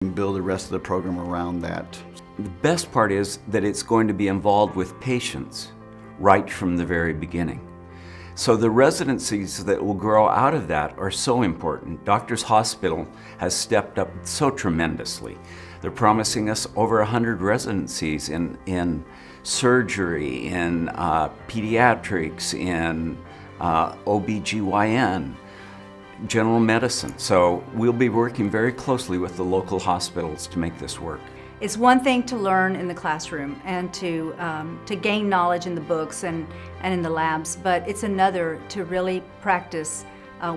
and build the rest of the program around that. The best part is that it's going to be involved with patients right from the very beginning. So the residencies that will grow out of that are so important. Doctors Hospital has stepped up so tremendously. They're promising us over 100 residencies in surgery, in pediatrics, in OBGYN, general medicine. So we'll be working very closely with the local hospitals to make this work. It's one thing to learn in the classroom and to gain knowledge in the books and in the labs, but it's another to really practice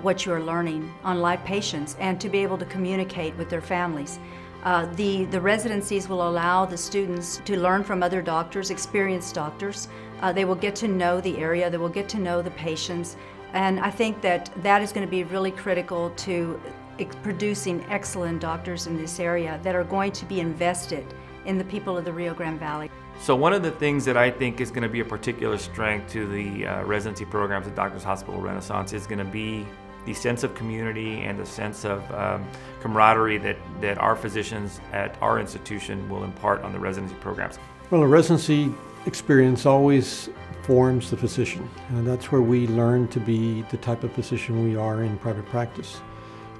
what you're learning on live patients and to be able to communicate with their families. The residencies will allow the students to learn from other doctors, experienced doctors. They will get to know the area, they will get to know the patients, and I think that is going to be really critical to producing excellent doctors in this area that are going to be invested in the people of the Rio Grande Valley. So one of the things that I think is going to be a particular strength to the residency programs at Doctors Hospital Renaissance is going to be the sense of community and the sense of camaraderie that our physicians at our institution will impart on the residency programs. Well, a residency experience always forms the physician, and that's where we learn to be the type of physician we are in private practice.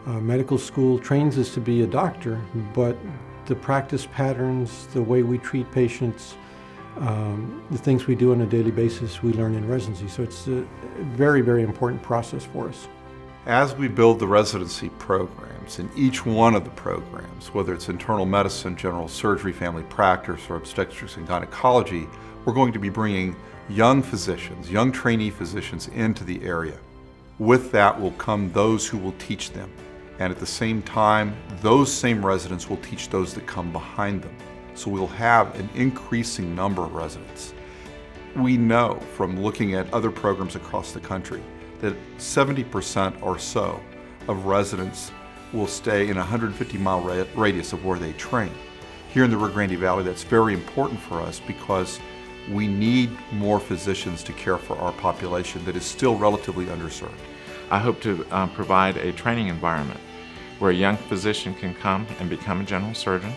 Medical school trains us to be a doctor, but the practice patterns, the way we treat patients, the things we do on a daily basis, we learn in residency. So it's a very, very important process for us. As we build the residency programs, in each one of the programs, whether it's internal medicine, general surgery, family practice, or obstetrics and gynecology, we're going to be bringing young physicians, young trainee physicians into the area. With that will come those who will teach them. And at the same time, those same residents will teach those that come behind them. So we'll have an increasing number of residents. We know from looking at other programs across the country that 70% or so of residents will stay in a 150-mile radius of where they train. Here in the Rio Grande Valley, that's very important for us because we need more physicians to care for our population that is still relatively underserved. I hope to provide a training environment where a young physician can come and become a general surgeon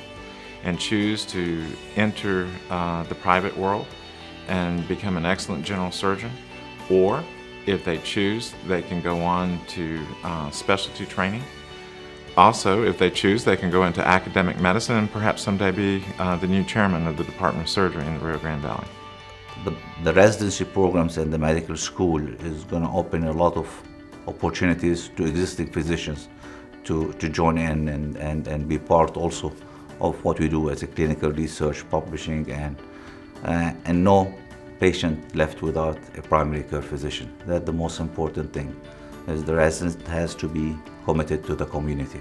and choose to enter the private world and become an excellent general surgeon, or if they choose, they can go on to specialty training. Also, if they choose, they can go into academic medicine and perhaps someday be the new chairman of the Department of Surgery in the Rio Grande Valley. The residency programs and the medical school is going to open a lot of opportunities to existing physicians to join in and be part also of what we do as a clinical research, publishing, and no patient left without a primary care physician. That's the most important thing, is the resident has to be committed to the community.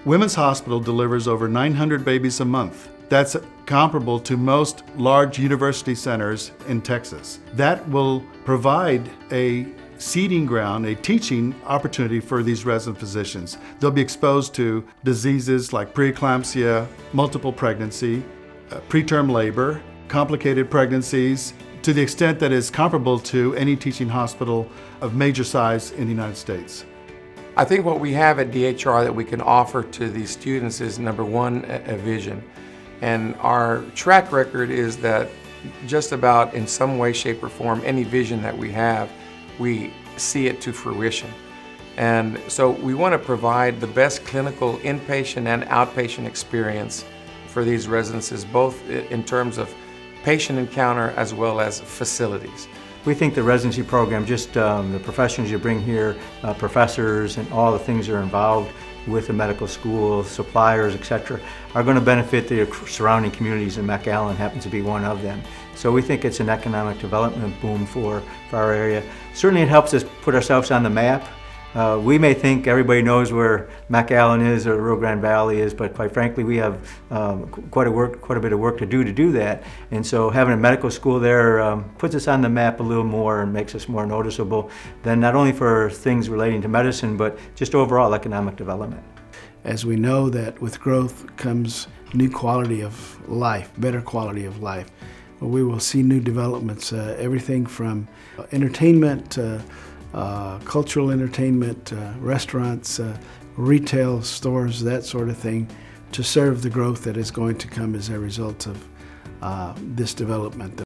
Women's Hospital delivers over 900 babies a month. That's comparable to most large university centers in Texas. That will provide a seeding ground, a teaching opportunity for these resident physicians. They'll be exposed to diseases like preeclampsia, multiple pregnancy, preterm labor, complicated pregnancies, to the extent that is comparable to any teaching hospital of major size in the United States. I think what we have at DHR that we can offer to these students is, number one, a vision. And our track record is that just about in some way, shape, or form, any vision that we have, we see it to fruition. And so we want to provide the best clinical inpatient and outpatient experience for these residences, both in terms of patient encounter as well as facilities. We think the residency program, just the professionals you bring here, professors and all the things that are involved with the medical school, suppliers, etc., are going to benefit the surrounding communities, and McAllen happens to be one of them. So we think it's an economic development boom for our area. Certainly it helps us put ourselves on the map. We may think everybody knows where McAllen is or Rio Grande Valley is, but quite frankly we have quite a bit of work to do that. And so having a medical school there puts us on the map a little more and makes us more noticeable, than not only for things relating to medicine, but just overall economic development. As we know that with growth comes new quality of life, better quality of life. We will see new developments, everything from entertainment, cultural entertainment, restaurants, retail stores, that sort of thing, to serve the growth that is going to come as a result of this development.